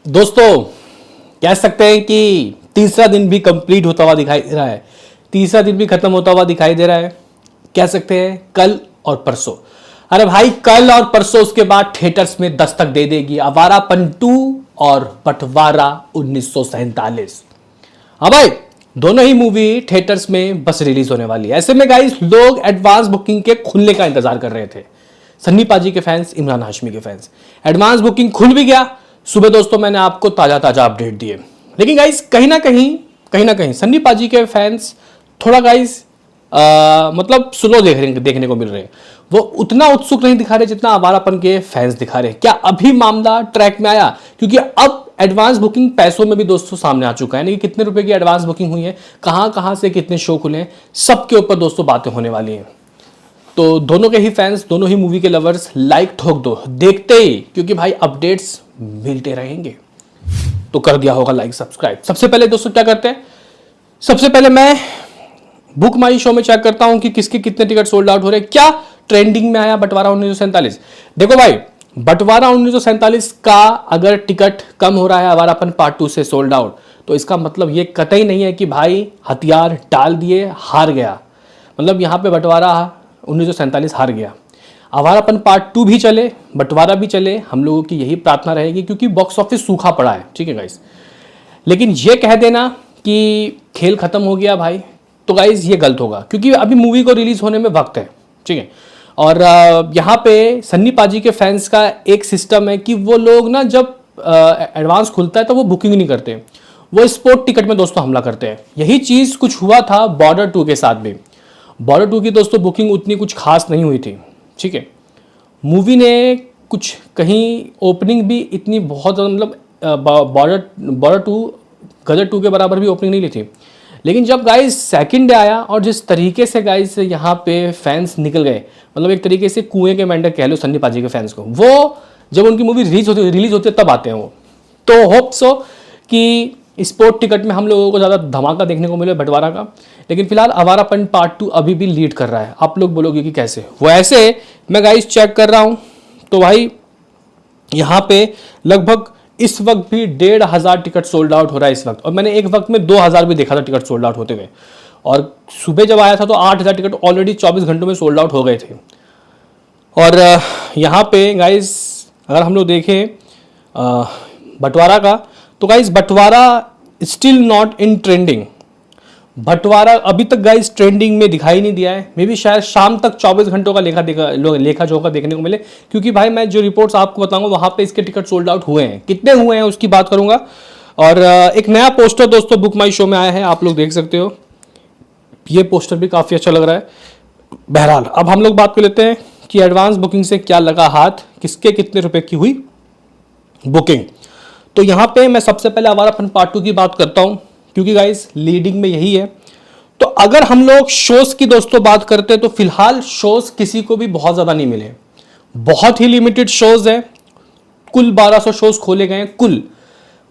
दोस्तों कह सकते हैं कि तीसरा दिन भी कंप्लीट होता हुआ दिखाई दे रहा है, तीसरा दिन भी खत्म होता हुआ दिखाई दे रहा है। कह सकते हैं कल और परसों, अरे भाई कल और परसों उसके बाद थिएटर्स में दस्तक दे देगी आवारापन 2 और बंटवारा 1947। हाँ भाई, दोनों ही मूवी थिएटर्स में बस रिलीज होने वाली है। ऐसे में गाइस लोग एडवांस बुकिंग के खुलने का इंतजार कर रहे थे। सन्नी पाजी के फैंस, इमरान हाशमी के फैंस, एडवांस बुकिंग खुल भी गया। सुबह दोस्तों मैंने आपको ताजा ताजा अपडेट दिए, लेकिन गाइस कहीं ना कहीं सन्नी पाजी के फैंस थोड़ा गाइस मतलब स्लो देखने को मिल रहे हैं। वो उतना उत्सुक नहीं दिखा रहे जितना आवारापन के फैंस दिखा रहे हैं। क्या अभी मामला ट्रैक में आया? क्योंकि अब एडवांस बुकिंग पैसों में भी दोस्तों सामने आ चुका है, यानी कि कितने रुपए की एडवांस बुकिंग हुई है, कहां से कितने शो खुले हैं, सबके ऊपर दोस्तों बातें होने वाली हैं। तो दोनों के ही फैंस, दोनों ही मूवी के लवर्स लाइक ठोक दो देखते ही, क्योंकि भाई अपडेट्स मिलते रहेंगे। तो कर दिया होगा लाइक सब्सक्राइब। सबसे पहले दोस्तों क्या करते हैं, सबसे पहले मैं बुक माई शो में चेक करता हूं कि किसके कितने टिकट सोल्ड आउट हो रहे हैं। क्या ट्रेंडिंग में आया बंटवारा 1947। देखो भाई, बंटवारा 1947 का अगर टिकट कम हो रहा है आवारापन पार्ट 2 से सोल्ड आउट, तो इसका मतलब ये कतई नहीं है कि भाई हथियार डाल दिए हार गया। मतलब यहां पे बंटवारा 1947 हार गया। आवारापन पार्ट 2 भी चले, बंटवारा भी चले, हम लोगों की यही प्रार्थना रहेगी, क्योंकि बॉक्स ऑफिस सूखा पड़ा है। ठीक है गाइस, लेकिन ये कह देना कि खेल खत्म हो गया भाई, तो गाइस ये गलत होगा, क्योंकि अभी मूवी को रिलीज होने में वक्त है। ठीक है, और यहाँ पे सन्नी पाजी के फैंस का एक सिस्टम है कि वो लोग ना जब एडवांस खुलता है तो वो बुकिंग नहीं करते, वो स्पोर्ट टिकट में दोस्तों हमला करते हैं। यही चीज़ कुछ हुआ था बॉर्डर 2 के साथ भी। बॉर्डर 2 की दोस्तों बुकिंग उतनी कुछ खास नहीं हुई थी। ठीक है, मूवी ने कुछ कहीं ओपनिंग भी इतनी बहुत मतलब बॉर्डर 2 गदर 2 के बराबर भी ओपनिंग नहीं ली थी। लेकिन जब गाइस सेकंड डे आया और जिस तरीके से गाइस यहाँ पे फैंस निकल गए, मतलब एक तरीके से कुएं के मेंढक कह लो सन्नी पाजी के फैंस को, वो जब उनकी मूवी रिलीज होती है तब आते हैं वो। तो होप सो कि स्पोर्ट टिकट में हम लोगों को ज़्यादा धमाका देखने को मिले बंटवारा का। लेकिन फिलहाल आवारापन पार्ट 2 अभी भी लीड कर रहा है। आप लोग बोलोगे कि कैसे? वो ऐसे, मैं गाइस चेक कर रहा हूँ तो भाई यहाँ पे लगभग इस वक्त भी 1,500 टिकट सोल्ड आउट हो रहा है इस वक्त, और मैंने एक वक्त में 2,000 भी देखा था टिकट सोल्ड आउट होते हुए। और सुबह जब आया था तो 8,000 टिकट ऑलरेडी 24 घंटों में सोल्ड आउट हो गए थे। और यहाँ पे गाइस अगर हम लोग देखें बंटवारा का, तो गाइस बंटवारा स्टिल नॉट इन ट्रेंडिंग। बंटवारा अभी तक गाइस ट्रेंडिंग में दिखाई नहीं दिया है। मे बी शायद शाम तक 24 घंटों का लेखा जोखा देखने को मिले, क्योंकि भाई मैं जो रिपोर्ट्स आपको बताऊंगा वहां पे इसके टिकट सोल्ड आउट हुए हैं। कितने हुए हैं उसकी बात करूंगा। और एक नया पोस्टर दोस्तों बुक माई शो में आया है, आप लोग देख सकते हो। ये पोस्टर भी काफ़ी अच्छा लग रहा है। बहरहाल अब हम लोग बात कर लेते हैं कि एडवांस बुकिंग से क्या लगा हाथ, किसके कितने रुपए की हुई बुकिंग। तो यहाँ पे मैं सबसे पहले आवारापन पार्ट 2 की बात करता हूँ, क्योंकि गाइस लीडिंग में यही है। तो अगर हम लोग शोज की दोस्तों बात करते हैं तो फिलहाल शोज किसी को भी बहुत ज़्यादा नहीं मिले, बहुत ही लिमिटेड शोज हैं। कुल 1200 शोज खोले गए हैं कुल।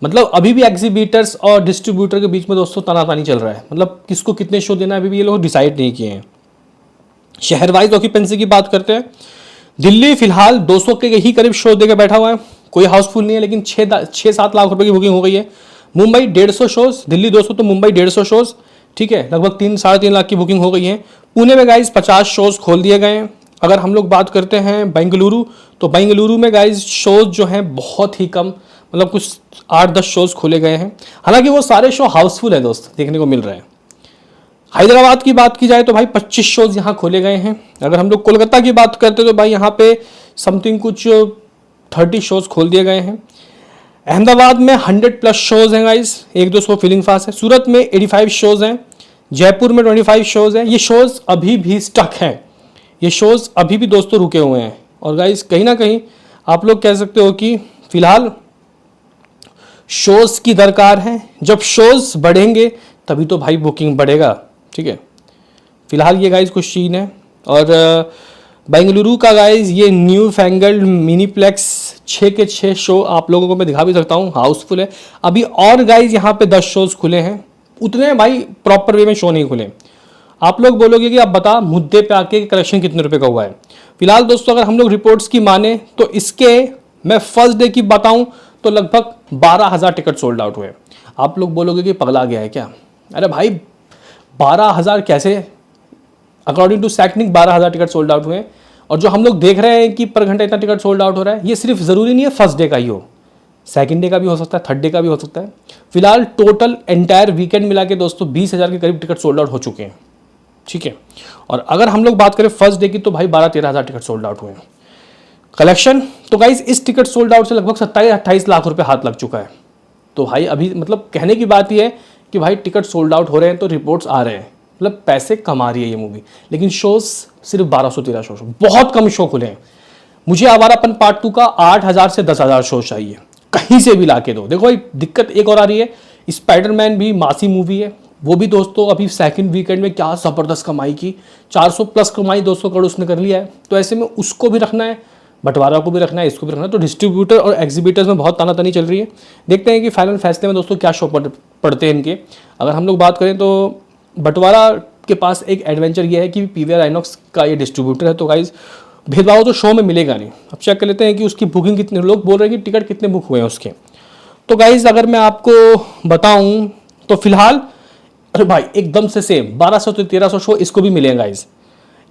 मतलब अभी भी एग्जीबिटर्स और डिस्ट्रीब्यूटर के बीच में दोस्तों तनातनी चल रहा है, मतलब किसको कितने शो देना है अभी भी ये लोग डिसाइड नहीं किए हैं। शहर वाइज ऑक्यूपेंसी की बात करते हैं, दिल्ली फिलहाल 200 के ही करीब शो देकर बैठा हुआ है, कोई हाउसफुल नहीं है, लेकिन 6-7 लाख रुपए की बुकिंग हो गई है। मुंबई 150 शोज, दिल्ली 200 तो मुंबई 150 शोज। ठीक है, लगभग 3-3.5 लाख की बुकिंग हो गई है। पुणे में गाइज 50 शोज खोल दिए गए हैं। अगर हम लोग बात करते हैं बेंगलुरु, तो बेंगलुरु में गाइज शोज जो हैं बहुत ही कम, मतलब कुछ 8-10 शोज खोले गए हैं। हालांकि वो सारे शो हाउसफुल है दोस्त, देखने को मिल रहे हैं। हैदराबाद की बात की जाए तो भाई 25 शोज यहाँ खोले गए हैं। अगर हम लोग कोलकाता की बात करते तो भाई यहाँ पे समथिंग कुछ 30 शोज खोल दिए गए हैं। अहमदाबाद में 100+ शोज हैं गाइस, 1-2 फीलिंग फास्ट है। सूरत में 85 शोज हैं, जयपुर में 25 शोज हैं। ये शोज अभी भी स्टक हैं, ये शोज अभी भी दोस्तों रुके हुए हैं। और गाइस कहीं ना कहीं आप लोग कह सकते हो कि फिलहाल शोज की दरकार है। जब शोज बढ़ेंगे तभी तो भाई बुकिंग बढ़ेगा। ठीक है, फिलहाल ये गाइस कुछ सीन है। और बेंगलुरु का गाइस ये न्यू फैंगल्ड मिनीप्लेक्स 6 के 6 शो आप लोगों को मैं दिखा भी सकता हूँ, हाउसफुल है अभी। और गाइस यहाँ पे 10 शोज खुले हैं, उतने भाई प्रॉपर वे में शो नहीं खुले। आप लोग बोलोगे कि अब बता मुद्दे पे आके कलेक्शन कितने रुपए का हुआ है। फिलहाल दोस्तों अगर हम लोग रिपोर्ट्स की माने तो इसके मैं फर्स्ट डे की बताऊं तो लगभग 12,000 टिकट सोल्ड आउट हुए। आप लोग बोलोगे कि पगला गया है क्या? अरे भाई 12,000 कैसे? अकॉर्डिंग टू सैकनिक 12,000 टिकट सोल्ड आउट हुए। और जो हम लोग देख रहे हैं कि पर घंटे इतना टिकट सोल्ड आउट हो रहा है, ये सिर्फ ज़रूरी नहीं है फर्स्ट डे का ही हो, सेकंड डे का भी हो सकता है, थर्ड डे का भी हो सकता है। फिलहाल टोटल एंटायर वीकेंड मिला के दोस्तों 20,000 के करीब टिकट सोल्ड आउट हो चुके हैं, ठीक है। और अगर हम लोग बात करें फर्स्ट डे की तो भाई 12-13,000 टिकट सोल्ड आउट हुए हैं। कलेक्शन तो गाइस इस टिकट सोल्ड आउट से लगभग 27-28 लाख रुपए हाथ लग चुका है। तो भाई अभी मतलब कहने की बात यह है कि भाई टिकट सोल्ड आउट हो रहे हैं तो रिपोर्ट्स आ रहे हैं, मतलब पैसे कमा रही है ये मूवी। लेकिन शोज सिर्फ 1213 शो, बहुत कम शो खुले हैं। मुझे आवारापन पार्ट 2 का 8,000 से 10,000 शो चाहिए, कहीं से भी ला के दो। देखो भाई दिक्कत एक और आ रही है, स्पाइडरमैन भी मासी मूवी है, वो भी दोस्तों अभी सेकंड वीकेंड में क्या ज़बरदस्त कमाई की, 400 प्लस कमाई, 200 करोड़ उसने कर लिया है। तो ऐसे में उसको भी रखना है, बंटवारा को भी रखना है, इसको भी रखना है। तो डिस्ट्रीब्यूटर और एग्जीबिटर्स में बहुत तानातनी चल रही है। देखते हैं कि फाइनल फैसले में दोस्तों क्या शो पड़ते हैं इनके। अगर हम लोग बात करें तो बंटवारा के पास एक एडवेंचर ये है कि पीवीआर आइनॉक्स का ये डिस्ट्रीब्यूटर है, तो गाइज भेदभाव तो शो में मिलेगा नहीं। अब चेक कर लेते हैं कि उसकी बुकिंग कितने, लोग बोल रहे हैं कि टिकट कितने बुक हुए हैं उसके। तो गाइज अगर मैं आपको बताऊं तो फिलहाल अरे भाई एकदम से सेम 1200 से 1300 शो इसको भी मिलेंगे गाइज।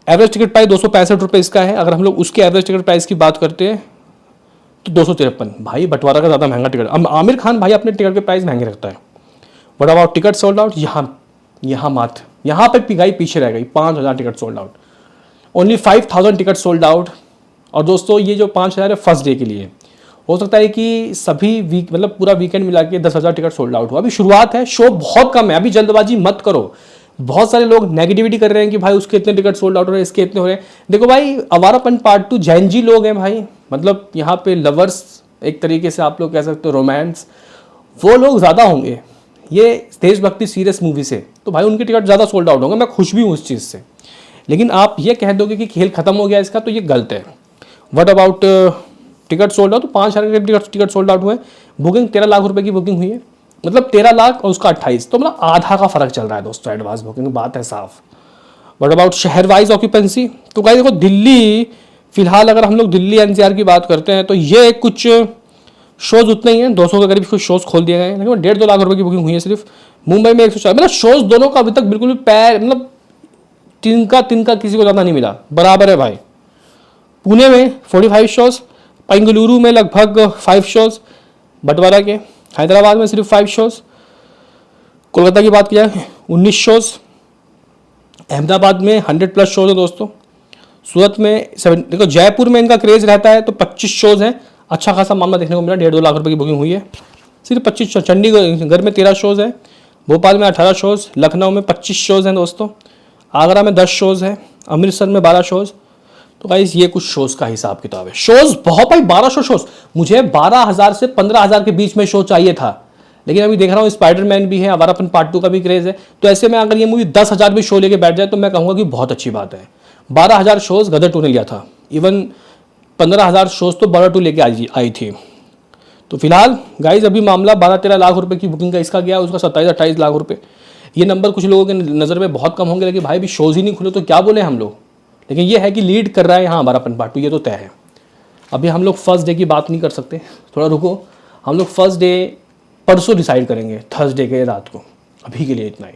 एवरेज टिकट प्राइस 265 रुपये इसका है। अगर हम लोग उसके एवरेज टिकट प्राइस की बात करते हैं तो 253। भाई बंटवारा का ज़्यादा महंगा टिकट। अब आमिर खान भाई अपने टिकट के प्राइस महंगे रखता है। But about ticket sold out यहाँ पे पिगाई पीछे रह गई। 5,000 ticket sold out, only 5,000 ticket sold out. और दोस्तों ये जो 5,000 है फर्स्ट डे के लिए, हो सकता है कि सभी वीक मतलब पूरा वीकेंड मिला के 10,000 टिकट सोल्ड आउट हुआ। अभी शुरुआत है, शो बहुत कम है, अभी जल्दबाजी मत करो। बहुत सारे लोग नेगेटिविटी कर रहे हैं कि भाई उसके इतने टिकट सोल्ड आउट हो रहे हैं, इसके इतने हो रहे हैं। देखो भाई आवारापन पार्ट 2 जैन जी लोग हैं भाई, मतलब यहाँ पे लवर्स, एक तरीके से आप लोग कह सकते हो रोमांस, वो लोग ज़्यादा होंगे ये देशभक्ति सीरियस मूवी से, तो भाई उनके टिकट ज़्यादा सोल्ड आउट होंगे। मैं खुश भी हूँ उस चीज़ से। लेकिन आप ये कह दोगे कि खेल खत्म हो गया इसका, तो ये गलत है। What about ticket sold out? तो 5,000 के टिकट सोल्ड आउट हुए। बुकिंग 13 लाख रुपए की बुकिंग हुई है, मतलब 13 लाख और उसका 28, तो मतलब आधा का फर्क चल रहा है दोस्तों एडवांस बुकिंग, बात है साफ। व्हाट अबाउट शहर वाइज ऑक्यूपेंसी? तो गाइस देखो दिल्ली, फिलहाल अगर हम लोग दिल्ली एनसीआर की बात करते हैं तो ये कुछ शोज उतने ही हैं, 200 के करीब कुछ शोज खोल दिए गए हैं, लेकिन 1.5-2 लाख रुपए की बुकिंग हुई है सिर्फ। मुंबई में 104, मतलब शोज दोनों का अभी तक बिल्कुल भी पैर मतलब तिनका किसी को ज़्यादा नहीं मिला, बराबर है भाई। पुणे में 45 शोज, बेंगलुरु में लगभग 5 शोज बंटवारा के, हैदराबाद में सिर्फ 5 शोज, कोलकाता की बात की जाए 19 शोज, अहमदाबाद में 100+ शोज है दोस्तों, सूरत में 7, देखो जयपुर में इनका क्रेज रहता है तो 25 शोज हैं। अच्छा खासा मामला देखने को मिला, 1.5-2 लाख रुपए की बुकिंग हुई है, सिर्फ 25 शोज। चंडीगढ़ में 13 शोज है, भोपाल में 18 शोज, लखनऊ में 25 शोज हैं दोस्तों, आगरा में 10 शोज है, अमृतसर में 12 शोज। तो गाइस ये कुछ शोज का हिसाब किताब है। शोज बहुत भाई 1200 शोज, मुझे 12,000 से 15,000 के बीच में शो चाहिए था, लेकिन अभी देख रहा हूँ स्पाइडरमैन भी है, आवारापन पार्ट 2 का भी क्रेज है। तो ऐसे में अगर ये मूवी 10,000 भी शो लेके बैठ जाए तो मैं कहूँगा कि बहुत अच्छी बात है। 12,000 शोज गदर 2 ने लिया था, इवन 15,000 शोज तो बॉर्डर 2 लेके आई थी। तो फिलहाल गाइज अभी मामला 12-13 लाख रुपए की बुकिंग का इसका गया, उसका 27-28 लाख रुपए। ये नंबर कुछ लोगों के नज़र में बहुत कम होंगे, लेकिन भाई भी शोज ही नहीं खुले तो क्या बोले हम लोग। लेकिन ये है कि लीड कर रहा है यहाँ आवारापन पार्ट 2, ये तो तय है। अभी हम लोग फर्स्ट डे की बात नहीं कर सकते, थोड़ा रुको, हम लोग फर्स्ट डे परसों डिसाइड करेंगे, थर्सडे के रात को। अभी के लिए इतना ही।